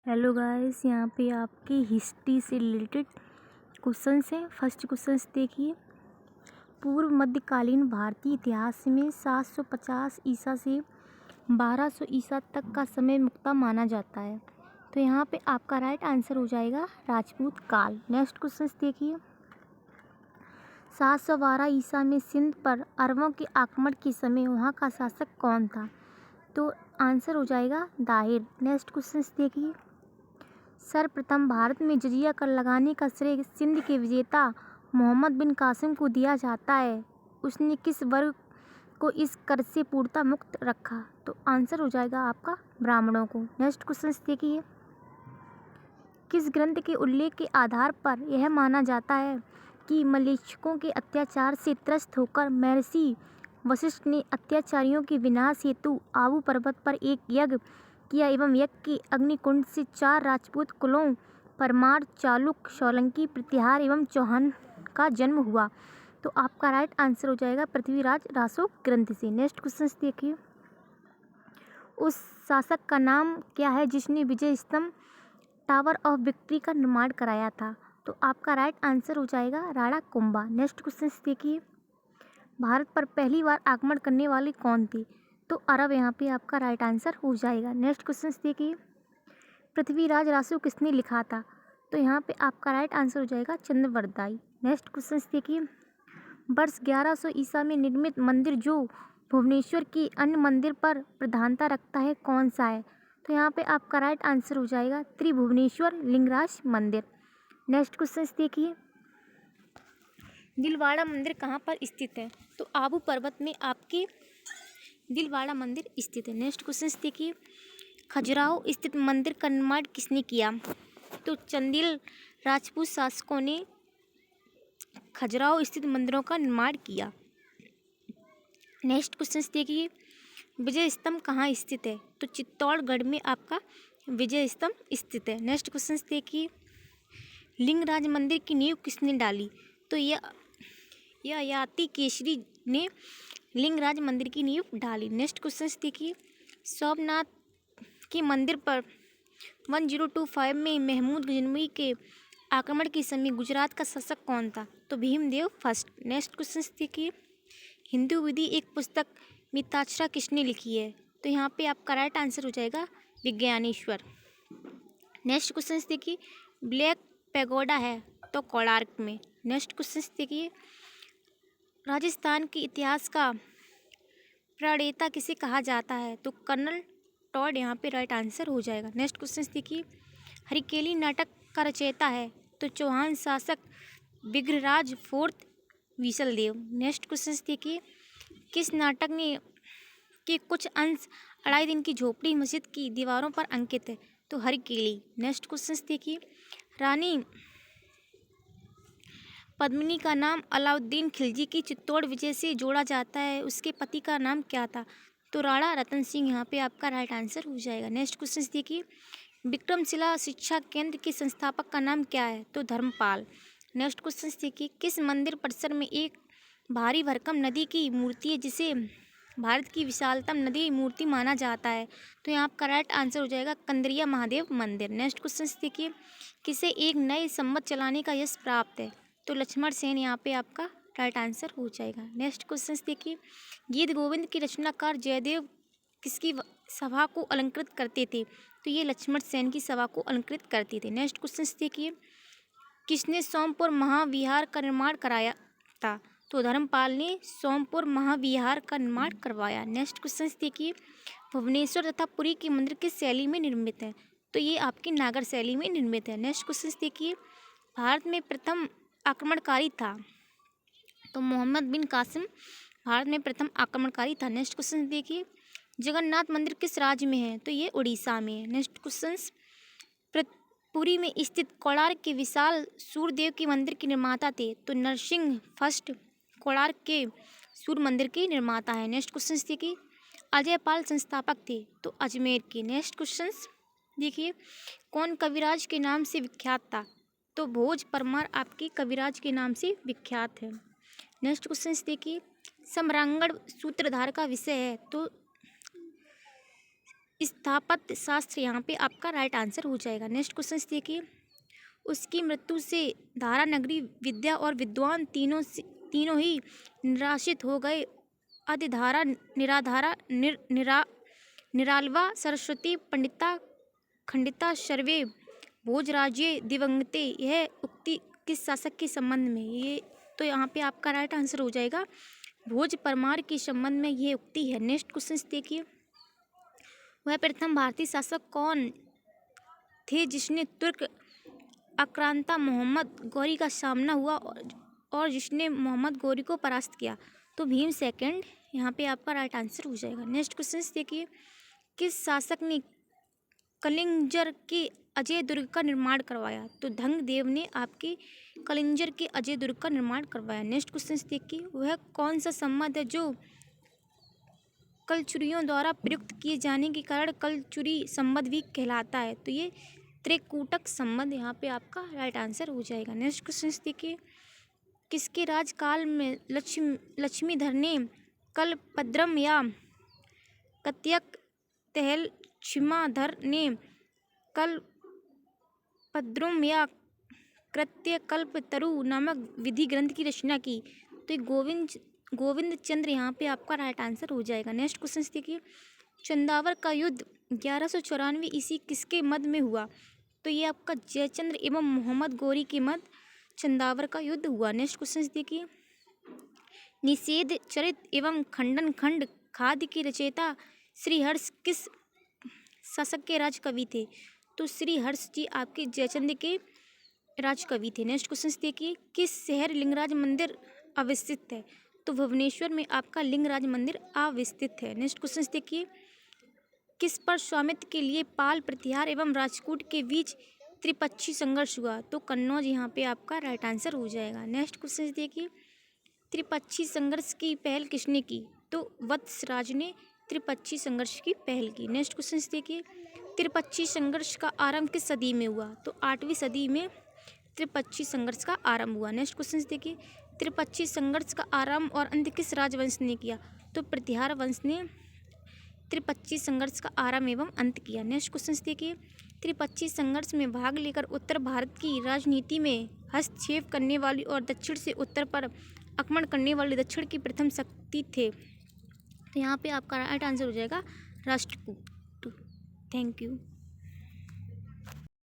Hello guys, यहाँ पे आपकी हिस्ट्री से रिलेटेड क्वेश्चंस हैं। फर्स्ट क्वेश्चंस देखिए। पूर्व मध्यकालीन भारतीय इतिहास में 750 ईसा से 1200 ईसा तक का समय मुक्ता माना जाता है। तो यहाँ पे आपका राइट आंसर हो जाएगा राजपूत काल। नेक्स्ट क्वेश्चंस देखिए। 712 ईसा में सिंध पर अरबों के आक्रमण के समय वहाँ का शासक कौन था? तो आंसर हो जाएगा दाहिर। नेक्स्ट क्वेश्चंस देखिए। सर्वप्रथम भारत में जजिया कर लगाने का श्रेय सिंध के विजेता मोहम्मद बिन कासिम को दिया जाता है। उसने किस वर्ग को इस कर से पूर्णतः मुक्त रखा? तो आंसर हो जाएगा आपका ब्राह्मणों को। नेक्स्ट क्वेश्चन देखिए। किस ग्रंथ के उल्लेख के आधार पर यह माना जाता है कि मलेच्छकों के अत्याचार से त्रस्त होकर महर्षि वशिष्ठ ने अत्याचारियों के विनाश हेतु आबू पर्वत पर एक यज्ञ किया एवं यज्ञ के अग्निकुंड से 4 राजपूत कुलों परमार, चालुक, सोलंकी, प्रतिहार एवं चौहान का जन्म हुआ? तो आपका राइट आंसर हो जाएगा पृथ्वीराज रासो ग्रंथ से। नेक्स्ट क्वेश्चन देखिए। उस शासक का नाम क्या है जिसने विजय स्तंभ टावर ऑफ विक्ट्री का निर्माण कराया था? तो आपका राइट आंसर हो जाएगा राणा कुंभा। नेक्स्ट क्वेश्चन देखिए। भारत पर पहली बार आक्रमण करने वाले कौन थे? तो अरब यहाँ पे आपका राइट आंसर हो जाएगा। नेक्स्ट क्वेश्चन देखिए। पृथ्वीराज रासो किसने लिखा था? तो यहाँ पे आपका राइट आंसर हो जाएगा चंद्रवरदाई। नेक्स्ट क्वेश्चन देखिए। वर्ष 1100 ईसा में निर्मित मंदिर जो भुवनेश्वर की अन्य मंदिर पर प्रधानता रखता है कौन सा है? तो यहाँ पे आपका राइट आंसर हो जाएगा त्रिभुवनेश्वर लिंगराज मंदिर। नेक्स्ट क्वेश्चन देखिए। दिलवाड़ा मंदिर कहाँ पर स्थित है? तो आबू पर्वत में आपके दिलवाड़ा मंदिर स्थित है। नेक्स्ट क्वेश्चन देखिए। खजुराहो स्थित मंदिर का निर्माण किसने किया? तो चंदेल राजपूत शासकों ने खजुराहो स्थित मंदिरों का निर्माण किया। नेक्स्ट क्वेश्चन देखिए। विजय स्तंभ कहाँ स्थित है? तो चित्तौड़गढ़ में आपका विजय स्तंभ स्थित है। नेक्स्ट क्वेश्चन देखिए। लिंगराज मंदिर की नींव किसने डाली? तो यह ययाति केसरी ने लिंगराज मंदिर की नींव डाली। नेक्स्ट क्वेश्चन देखिए। सोमनाथ के मंदिर पर 1025 में महमूद गजनवी के आक्रमण के समय गुजरात का शासक कौन था? तो भीमदेव फर्स्ट। नेक्स्ट क्वेश्चन देखिए। हिंदू विधि एक पुस्तक मिताक्षरा किसने लिखी है? तो यहाँ पे आपका राइट आंसर हो जाएगा विज्ञानेश्वर। नेक्स्ट क्वेश्चन देखिए। ब्लैक पैगोडा है तो कोणार्क में। नेक्स्ट क्वेश्चन देखिए। राजस्थान के इतिहास का प्रणेता किसे कहा जाता है? तो कर्नल टॉड यहाँ पे राइट आंसर हो जाएगा। नेक्स्ट क्वेश्चन देखिए। हरिकेली नाटक का रचयिता है? तो चौहान शासक Vigraharaj fourth Visaldev. Next question देखिए। किस नाटक ने के कुछ अंश अलाउद्दीन की झोपड़ी मस्जिद की दीवारों पर अंकित है? तो हरिकेली। नेक्स्ट क्वेश्चन देखिए। रानी पद्मिनी का नाम अलाउद्दीन खिलजी की चित्तौड़ विजय से जोड़ा जाता है, उसके पति का नाम क्या था? तो राणा रतन सिंह यहाँ पे आपका राइट आंसर हो जाएगा। नेक्स्ट क्वेश्चन देखिए। विक्रमशिला शिक्षा केंद्र के संस्थापक का नाम क्या है? तो धर्मपाल। नेक्स्ट क्वेश्चन देखिए। किस मंदिर परिसर में एक भारी भरकम नदी की मूर्ति है जिसे भारत की विशालतम नदी मूर्ति माना जाता है? तो यहाँ आपका राइट आंसर हो जाएगा कंदरिया महादेव मंदिर। नेक्स्ट क्वेश्चन देखिए। किसे एक नए संवत चलाने का यश प्राप्त है? तो लक्ष्मण सेन यहाँ पे आपका राइट आंसर हो जाएगा। नेक्स्ट क्वेश्चन देखिए। गीत गोविंद के रचनाकार जयदेव किसकी सभा को अलंकृत करते थे? तो ये लक्ष्मण सेन की सभा को अलंकृत करते थे। नेक्स्ट क्वेश्चन देखिए। किसने सोमपुर महाविहार का निर्माण कराया था? तो धर्मपाल ने सोमपुर महाविहार का निर्माण करवाया। नेक्स्ट क्वेश्चन देखिए। भुवनेश्वर तथा पुरी के मंदिर किस शैली में निर्मित है? तो ये आपकी नागर शैली में निर्मित है। नेक्स्ट क्वेश्चन देखिए। भारत में प्रथम आक्रमणकारी था? तो मोहम्मद बिन कासिम भारत में प्रथम आक्रमणकारी था। नेक्स्ट क्वेश्चन देखिए। जगन्नाथ मंदिर किस राज्य में है? तो ये उड़ीसा में है। Next question. पुरी में स्थित कोणार्क के विशाल सूर्यदेव के मंदिर के निर्माता थे? तो नरसिंह फर्स्ट कोणार्क के सूर्य मंदिर के निर्माता है। नेक्स्ट क्वेश्चन देखिए। अजयपाल संस्थापक थे? तो अजमेर के। नेक्स्ट क्वेश्चन देखिए। कौन कविराज के नाम से विख्यात था? तो भोज परमार आपके कविराज के नाम से विख्यात है। नेक्स्ट क्वेश्चन देखिए। सम्रांगण सूत्रधार का विषय है? तो स्थापत्य शास्त्र यहाँ पे आपका राइट आंसर हो जाएगा। नेक्स्ट क्वेश्चन देखिए, उसकी मृत्यु से धारा नगरी विद्या और विद्वान तीनों ही निराशित हो गए। अधिधारा निराधारा निरालवा सरस्वती पंडिता खंडिता सर्वे भोजराज्ये दिवंगते। यह उक्ति किस शासक के संबंध में? ये तो यहाँ पे आपका राइट आंसर हो जाएगा भोज परमार के संबंध में ये उक्ति है। नेक्स्ट क्वेश्चन देखिए, वह प्रथम भारतीय शासक कौन थे जिसने तुर्क आक्रांता मोहम्मद गौरी का सामना हुआ और जिसने मोहम्मद गौरी को परास्त किया? तो भीम सेकंड यहाँ पे आपका राइट आंसर हो जाएगा। नेक्स्ट क्वेश्चन देखिए, किस शासक ने कलिंजर के अजय दुर्ग का निर्माण करवाया? तो धंगदेव ने आपके कलिंजर के अजय दुर्ग का निर्माण करवाया। नेक्स्ट क्वेश्चन देखिए, वह कौन सा संबंध है जो कलचुरियों द्वारा प्रयुक्त किए जाने के कारण कलचुरी संबंध भी कहलाता है? तो ये त्रिकूटक संबंध यहाँ पे आपका राइट आंसर हो जाएगा। नेक्स्ट क्वेश्चन देखिए, किसके राजकाल में लक्ष्मीधर ने कल्पद्रम या कत्यक तहलक्षिमाधर ने कल्पद्रुम या कृत्यकल्पतरु नामक विधि ग्रंथ की रचना की? तो गोविंद चंद्र यहाँ पे आपका राइट आंसर हो जाएगा। नेक्स्ट क्वेश्चन देखिए, चंदावर का युद्ध 1194 ईस्वी किसके मध्य में हुआ? तो ये आपका जयचंद्र एवं मोहम्मद गौरी के मध्य चंदावर का युद्ध हुआ। नेक्स्ट क्वेश्चन देखिए, निषेध चरित एवं खंडन खंड खाद्य के रचयिता श्रीहर्ष किस शासक के राजकवि थे? तो श्रीहर्ष जी आपके जयचंद्र के राजकवि थे। नेक्स्ट क्वेश्चन देखिए, किस शहर लिंगराज मंदिर अवस्थित है? तो भुवनेश्वर में आपका लिंगराज मंदिर अवस्थित है। नेक्स्ट क्वेश्चन देखिए, किस पर स्वामित्व के लिए पाल प्रतिहार एवं राजपूत के बीच त्रिपक्षीय संघर्ष हुआ? तो कन्नौज यहाँ पे आपका राइट आंसर हो जाएगा। नेक्स्ट क्वेश्चन देखिए, त्रिपक्षीय संघर्ष की पहल किसने की? तो वत्सराज ने त्रिपक्षीय संघर्ष की पहल की। नेक्स्ट क्वेश्चन देखिए, त्रिपक्षीय संघर्ष का आरंभ किस सदी में हुआ? तो 8वीं सदी में त्रिपक्षीय संघर्ष का आरंभ हुआ। नेक्स्ट क्वेश्चन देखिए, त्रिपक्षीय संघर्ष का आरंभ और अंत किस राजवंश ने किया? तो प्रतिहार वंश ने त्रिपक्षीय संघर्ष का आरंभ एवं अंत किया। नेक्स्ट क्वेश्चन देखिए, त्रिपक्षीय संघर्ष में भाग लेकर उत्तर भारत की राजनीति में हस्तक्षेप करने वाली और दक्षिण से उत्तर पर आक्रमण करने वाली दक्षिण की प्रथम शक्ति थे? तो यहाँ पे आपका राइट आंसर हो जाएगा राष्ट्रकूट। Thank you.